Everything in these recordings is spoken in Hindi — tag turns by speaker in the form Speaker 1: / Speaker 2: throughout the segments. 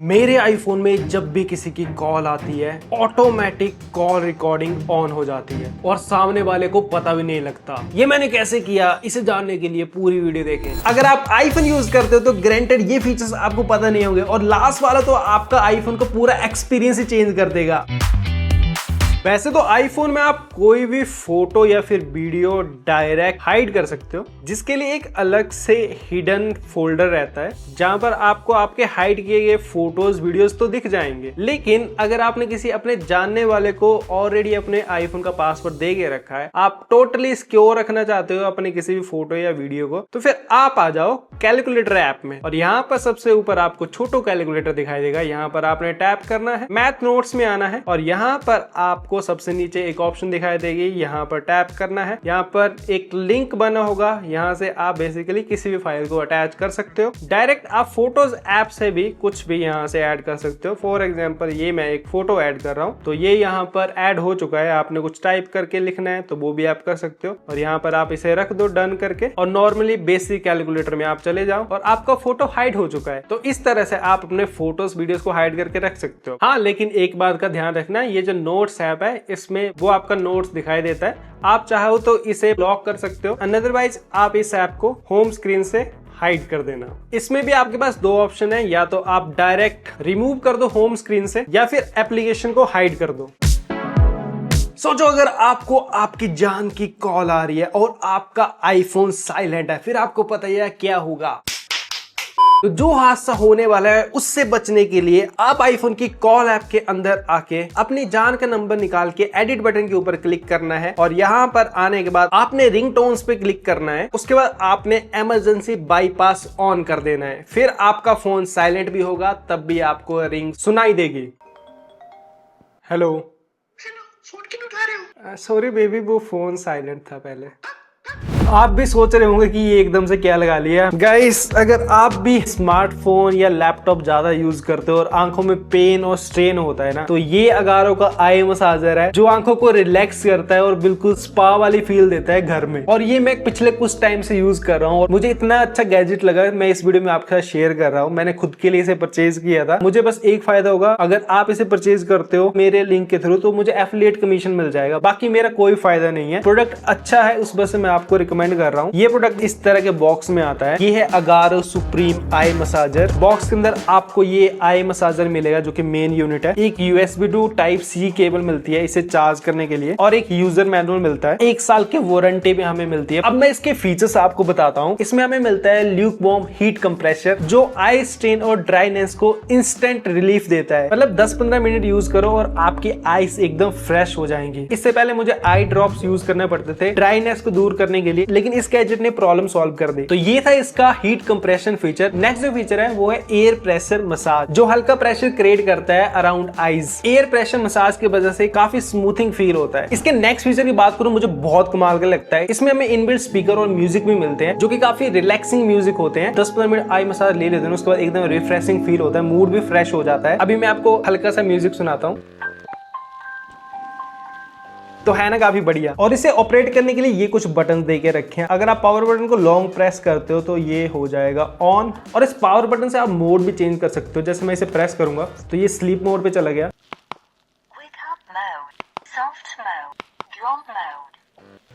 Speaker 1: मेरे आईफोन में जब भी किसी की कॉल आती है ऑटोमेटिक कॉल रिकॉर्डिंग ऑन हो जाती है और सामने वाले को पता भी नहीं लगता। ये मैंने कैसे किया, इसे जानने के लिए पूरी वीडियो देखें। अगर आप आईफोन यूज करते हो तो ग्रांटेड ये फीचर्स आपको पता नहीं होंगे और लास्ट वाला तो आपका आईफोन का पूरा एक्सपीरियंस ही चेंज कर देगा। वैसे तो आईफोन में आप कोई भी फोटो या फिर वीडियो डायरेक्ट हाइड कर सकते हो, जिसके लिए एक अलग से हिडन फोल्डर रहता है जहां पर आपको आपके हाइड किए गए फोटोज वीडियोस तो दिख जाएंगे। लेकिन अगर आपने किसी अपने जानने वाले को ऑलरेडी अपने आईफोन का पासवर्ड दे के रखा है, आप टोटली सिक्योर रखना चाहते हो अपने किसी भी फोटो या वीडियो को, तो फिर आप आ जाओ कैलकुलेटर ऐप में और यहाँ पर सबसे ऊपर आपको छोटो कैलकुलेटर दिखाई देगा। यहाँ पर आपने टैप करना है, मैथ नोट्स में आना है और यहाँ पर आपको सबसे नीचे एक ऑप्शन दिखाई देगी, यहाँ पर टैप करना है। यहाँ पर एक लिंक बना होगा, यहाँ से आप बेसिकली किसी भी फाइल को अटैच कर सकते हो। डायरेक्ट आप फोटोज ऐप से भी कुछ भी यहाँ से ऐड कर सकते हो। फॉर एग्जांपल ये मैं एक फोटो ऐड कर रहा हूँ तो ये यहाँ पर ऐड हो चुका है। आपने कुछ टाइप करके लिखना है तो वो भी आप कर सकते हो और यहाँ पर आप इसे रख दो डन करके और नॉर्मली बेसिक कैलकुलेटर में आप चले जाओ और आपका फोटो हाइड हो चुका है। तो इस तरह से आप अपने फोटोज वीडियोस को हाइड करके रख सकते हो। हाँ, लेकिन एक बात का ध्यान रखना, ये जो नोट्स ऐप है इसमें वो आपका नोट्स दिखाई देता है। आप चाहो तो इसे ब्लॉक कर सकते हो, अदरवाइज आप इस ऐप को होम स्क्रीन से हाइड कर देना। इसमें भी आपके पास दो ऑप्शन है, या तो आप डायरेक्ट रिमूव कर दो होम स्क्रीन से या फिर एप्लीकेशन को हाइड कर दो। सोचो अगर आपको आपकी जान की कॉल आ रही है और आपका आईफोन साइलेंट है, फिर आपको पता ही है क्या होगा। तो जो हादसा होने वाला है उससे बचने के लिए आप आईफोन की कॉल ऐप के अंदर आके अपनी जान का नंबर निकाल के एडिट बटन के ऊपर क्लिक करना है और यहाँ पर आने के बाद आपने रिंगटोन्स पे क्लिक करना है। उसके बाद आपने इमरजेंसी बाईपास ऑन कर देना है, फिर आपका फोन साइलेंट भी होगा, तब भी आपको रिंग सुनाई देगी। हेलो,
Speaker 2: फोन क्यों उठा रहे हो?
Speaker 1: सॉरी बेबी, वो फोन साइलेंट था पहले। आप भी सोच रहे होंगे कि ये एकदम से क्या लगा लिया। गाइस, अगर आप भी स्मार्टफोन या लैपटॉप ज्यादा यूज करते हो और आंखों में पेन और स्ट्रेन होता है ना, तो ये अगारो का आई मसाजर है जो आंखों को रिलैक्स करता है और बिल्कुल स्पा वाली फील देता है घर में। और ये मैं पिछले कुछ टाइम से यूज कर रहा हूँ और मुझे इतना अच्छा गैजेट लगा, मैं इस वीडियो में आपके साथ शेयर कर रहा हूँ। मैंने खुद के लिए इसे परचेज किया था। मुझे बस एक फायदा होगा, अगर आप इसे परचेज करते हो मेरे लिंक के थ्रू तो मुझे एफिलिएट कमीशन मिल जाएगा, बाकी मेरा कोई फायदा नहीं है। प्रोडक्ट अच्छा है, उस वजह से मैं आपको रिकमेंड कर रहा हूँ। ये प्रोडक्ट इस तरह के बॉक्स में आता है। ये है Agaro supreme eye massager. Box के अंदर आपको ये आई मसाजर मिलेगा जो कि मेन यूनिट है। एक USB to type C cable मिलती है इसे चार्ज करने के लिए और एक यूजर मैनुअल मिलता है। 1 साल की वारंटी भी हमें मिलती है। अब मैं इसके फीचर्स आपको बताता हूँ। इसमें हमें मिलता है ल्यूक वार्म हीट कंप्रेसर जो आई स्ट्रेन और ड्राइनेस को इंस्टेंट रिलीफ देता है। मतलब 10-15 मिनट यूज करो और आपकी आईज एकदम फ्रेश हो जाएंगी। इससे पहले मुझे आई ड्रॉप्स यूज करने पड़ते थे ड्राइनेस को दूर करने के लिए, लेकिन इस गैजेट ने प्रॉब्लम सॉल्व कर दी। तो ये था इसका हीट कंप्रेशन फीचर। नेक्स्ट जो फीचर है वो है एयर प्रेशर मसाज, जो हल्का प्रेशर क्रिएट करता है around eyes. Air pressure massage की वजह से काफी स्मूथिंग फील होता है। इसके नेक्स्ट फीचर की बात करूं, मुझे बहुत कमाल का लगता है। इसमें हमें इनबिल्ट स्पीकर और म्यूजिक भी मिलते हैं जो कि काफी रिलैक्सिंग म्यूजिक होते हैं। 10-15 मिनट आई मसाज ले लेते हैं, उसके बाद एकदम रिफ्रेशिंग फील होता है, मूड भी फ्रेश हो जाता है। अभी मैं आपको हल्का सा म्यूजिक सुनाता हूँ, तो है ना काफी बढ़िया। और इसे ऑपरेट करने के लिए ये कुछ बटन दे के रखे हैं। अगर आप पावर बटन को लॉन्ग प्रेस करते हो तो ये हो जाएगा ऑन और इस पावर बटन से आप मोड भी चेंज कर सकते हो। जैसे मैं इसे प्रेस करूंगा तो ये स्लीप मोड पे चला गया,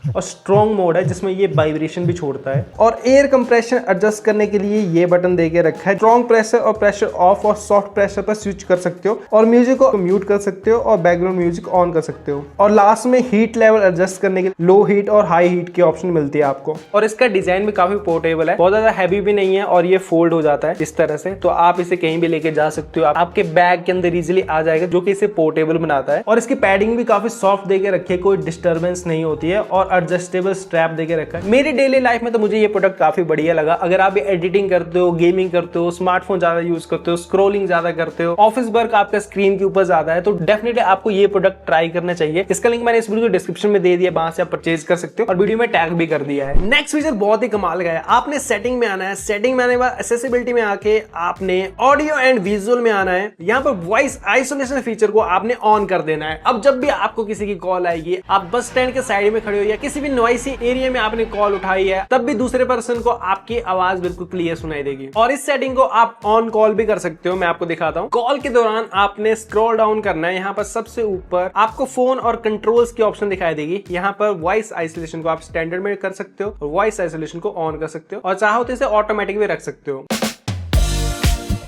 Speaker 1: और स्ट्रॉन्ग मोड है जिसमें ये वाइब्रेशन भी छोड़ता है। और एयर कंप्रेशन एडजस्ट करने के लिए ये बटन दे के रखा है। स्ट्रॉन्ग प्रेशर और प्रेशर ऑफ और सॉफ्ट प्रेशर पर स्विच कर सकते हो और म्यूजिक को म्यूट कर सकते हो और बैकग्राउंड म्यूजिक ऑन कर सकते हो। और लास्ट में हीट लेवल एडजस्ट करने के लिए लो हीट और हाई हीट की ऑप्शन मिलती है आपको। और इसका डिजाइन भी काफी पोर्टेबल है, बहुत ज्यादा हैवी भी नहीं है और ये फोल्ड हो जाता है इस तरह से, तो आप इसे कहीं भी लेके जा सकते हो। आपके बैग के अंदर इजिली आ जाएगा, जो कि इसे पोर्टेबल बनाता है। और इसकी पैडिंग भी काफी सॉफ्ट दे के रखी है, कोई डिस्टर्बेंस नहीं होती है और एडजस्टेबल स्ट्रैप देके रखा है। मेरी डेली लाइफ में तो मुझे ये प्रोडक्ट काफी बढ़िया लगा। अगर आप एडिटिंग करते हो, गेमिंग करते हो, स्मार्टफोन ज्यादा यूज करते हो, स्क्रोलिंग ज्यादा करते हो, ऑफिस वर्क आपका स्क्रीन के ऊपर ज्यादा है, तो डेफिनेटली आपको ये प्रोडक्ट ट्राई करना चाहिए। इसका लिंक मैंने इस वीडियो डिस्क्रिप्शन में दे दिया, वहां से आप परचेज कर सकते हो और वीडियो में टैग भी कर दिया है। नेक्स्ट फीचर बहुत ही कमाल का है। आपने सेटिंग में आना है, सेटिंग में आने के बाद एक्सेसिबिलिटी में आके आपने ऑडियो एंड विजुअल में आना है। यहाँ पर वॉइस आइसोलेशन फीचर को आपने ऑन कर देना है। अब जब भी आपको किसी की कॉल आएगी, आप बस स्टैंड के साइड में खड़े हो या किसी भी नॉइसी एरिया में आपने कॉल उठाई है तब भी दूसरे पर्सन को आपकी आवाज बिल्कुल क्लियर सुनाई देगी। और इस सेटिंग को आप ऑन कॉल भी कर सकते हो। मैं आपको दिखाता हूँ। कॉल के दौरान आपने स्क्रॉल डाउन करना है। यहाँ पर सबसे ऊपर आपको फोन और कंट्रोल्स की ऑप्शन दिखाई देगी। यहाँ पर वॉइस आइसोलेशन को आप स्टैंडर्ड में कर सकते हो और वॉइस आइसोलेशन को ऑन कर सकते हो और चाहो तो इसे ऑटोमेटिक भी रख सकते हो।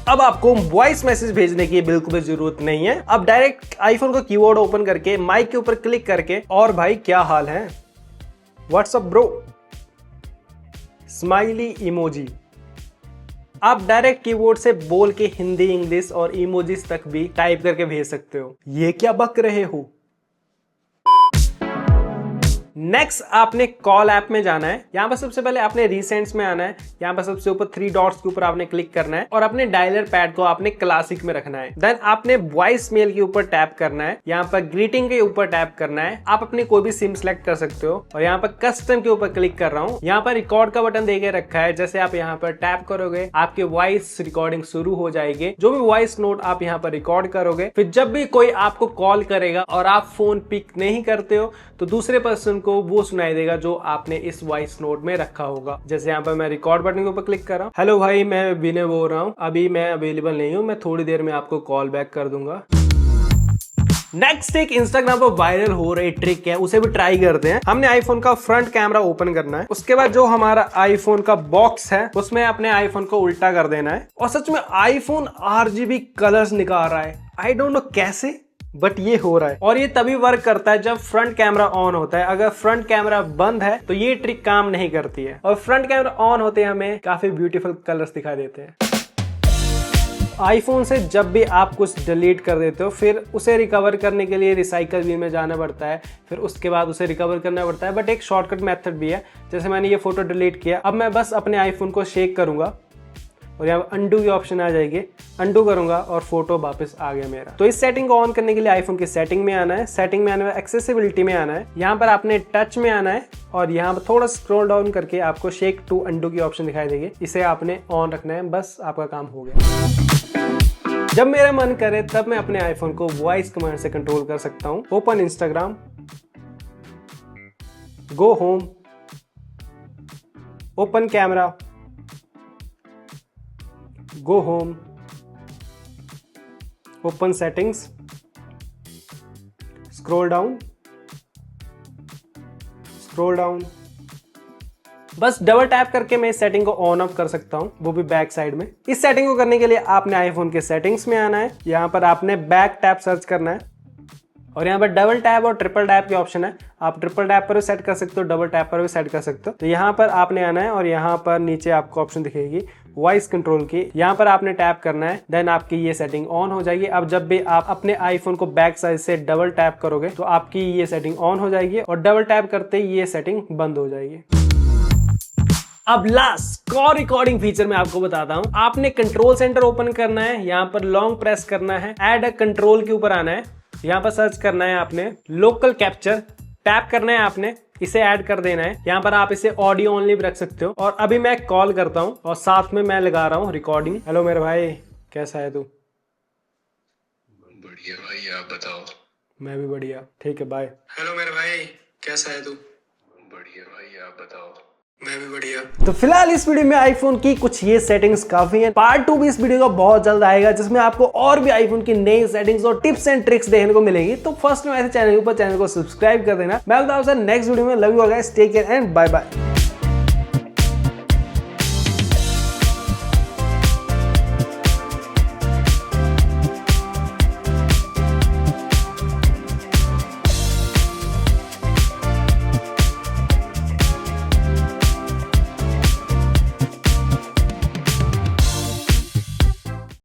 Speaker 1: अब आपको वॉइस मैसेज भेजने की बिल्कुल भी जरूरत नहीं है। अब डायरेक्ट आईफोन का कीबोर्ड ओपन करके माइक के ऊपर क्लिक करके, और भाई क्या हाल है, व्हाट्सअप ब्रो, स्माइली इमोजी, आप डायरेक्ट कीबोर्ड से बोल के हिंदी, इंग्लिश और इमोजीज तक भी टाइप करके भेज सकते हो। ये क्या बक रहे हो। नेक्स्ट आपने कॉल ऐप में जाना है। यहाँ पर सबसे पहले आपने रिसेंट्स में आना है। यहाँ पर सबसे ऊपर 3 डॉट्स के ऊपर आपने क्लिक करना है और अपने डायलर पैड को आपने क्लासिक में रखना है। देन आपने वॉइस मेल के ऊपर टैप करना है। यहाँ पर ग्रीटिंग के ऊपर टैप करना है। आप अपनी कोई भी सिम सेलेक्ट कर सकते हो और यहाँ पर कस्टम के ऊपर क्लिक कर रहा हूँ। यहाँ पर रिकॉर्ड का बटन देके रखा है। जैसे आप यहाँ पर टैप करोगे आपकी वॉइस रिकॉर्डिंग शुरू हो जाएगी। जो भी वॉइस नोट आप यहाँ पर रिकॉर्ड करोगे, फिर जब भी कोई आपको कॉल करेगा और आप फोन पिक नहीं करते हो तो दूसरे पर्सन को वो सुनाई देगा जो आपने इस वॉइस नोट में रखा होगा। जैसे यहाँ पर मैं रिकॉर्ड बटन के ऊपर क्लिक कर रहा हूँ। हेलो भाई, मैं विनय बोल रहा हूँ, अभी मैं अवेलेबल नहीं हूँ, मैं थोड़ी देर में आपको कॉल बैक कर दूंगा। नेक्स्ट एक इंस्टाग्राम पर वायरल हो रही ट्रिक है, उसे भी ट्राई करते हैं। हमने आईफोन का फ्रंट कैमरा ओपन करना है। उसके बाद जो हमारा आईफोन का बॉक्स है उसमें अपने आईफोन को उल्टा कर देना है और सच में आईफोन RGB कलर्स निकाल रहा है। आई डोंट नो कैसे, बट ये हो रहा है। और ये तभी वर्क करता है जब फ्रंट कैमरा ऑन होता है। अगर फ्रंट कैमरा बंद है तो ये ट्रिक काम नहीं करती है। और फ्रंट कैमरा ऑन होते हैं हमें काफी ब्यूटीफुल कलर्स दिखाई देते हैं। आईफोन से जब भी आप कुछ डिलीट कर देते हो फिर उसे रिकवर करने के लिए रिसाइकल बिन में जाना पड़ता है, फिर उसके बाद उसे रिकवर करना पड़ता है। बट एक शॉर्टकट मेथड भी है। जैसे मैंने ये फोटो डिलीट किया, अब मैं बस अपने आईफोन को शेक करूंगा और यहाँ पर अंडू की ऑप्शन आ जाएगी। अंडू करूंगा और फोटो वापस आ गया मेरा। तो इस सेटिंग को ऑन करने के लिए आईफोन की सेटिंग में आना है। सेटिंग में आने में एक्सेसिबिलिटी में आना है। यहाँ पर आपने टच में आना है और यहाँ पर थोड़ा स्क्रॉल डाउन करके आपको शेक टू अंडू की ऑप्शन दिखाई देगी। इसे आपने ऑन रखना है, बस आपका काम हो गया। जब मेरा मन करे तब मैं अपने आईफोन को वॉइस कमांड से कंट्रोल कर सकता हूँ। Open Instagram, go home, open camera, go home, open settings, scroll down, scroll down. बस डबल टैप करके मैं इस सेटिंग को ऑन ऑफ कर सकता हूं, वो भी बैक साइड में। इस सेटिंग को करने के लिए आपने आईफोन के सेटिंग्स में आना है। यहां पर आपने बैक टैप सर्च करना है और यहाँ पर डबल टैप और ट्रिपल टैप की ऑप्शन है। आप ट्रिपल टैप पर भी सेट कर सकते हो, डबल टैप पर भी सेट कर सकते हो। तो यहाँ पर आपने आना है और यहाँ पर नीचे आपको ऑप्शन दिखेगी वॉइस कंट्रोल की। यहाँ पर आपने टैप करना है, देन आपकी ये सेटिंग ऑन हो जाएगी। अब जब भी आप अपने आईफोन को बैक साइड से डबल टैप करोगे तो आपकी ये सेटिंग ऑन हो जाएगी और डबल टैप करते ही ये सेटिंग बंद हो जाएगी। अब लास्ट कॉल रिकॉर्डिंग फीचर में आपको बताता हूं। आपने कंट्रोल सेंटर ओपन करना है, यहाँ पर लॉन्ग प्रेस करना है, ऐड अ कंट्रोल के ऊपर आना है, यहाँ पर सर्च करना है आपने लोकल कैप्चर, टैप करना है आपने, इसे ऐड कर देना है। यहाँ पर आप इसे ऑडियो ओनली भी रख सकते हो। और अभी मैं कॉल करता हूँ और साथ में मैं लगा रहा हूँ रिकॉर्डिंग। हेलो मेरे भाई, कैसा है तू?
Speaker 2: बढ़िया भाई, आप बताओ।
Speaker 1: मैं भी बढ़िया, ठीक है, बाय।
Speaker 2: हेलो मेरे भाई, कैसा है तू? बढ़िया भाई, आप बताओ। मैं भी बढ़िया।
Speaker 1: तो फिलहाल इस वीडियो में आईफोन की कुछ ये सेटिंग्स काफी हैं। पार्ट 2 भी इस वीडियो का बहुत जल्द आएगा जिसमें आपको और भी आईफोन की नई सेटिंग्स और टिप्स एंड ट्रिक्स देखने को मिलेगी। तो फर्स्ट में ऐसे चैनल के ऊपर चैनल को सब्सक्राइब कर देना। मैं बताऊँ सर नेक्स्ट वीडियो में। Love you guys, take care and bye bye.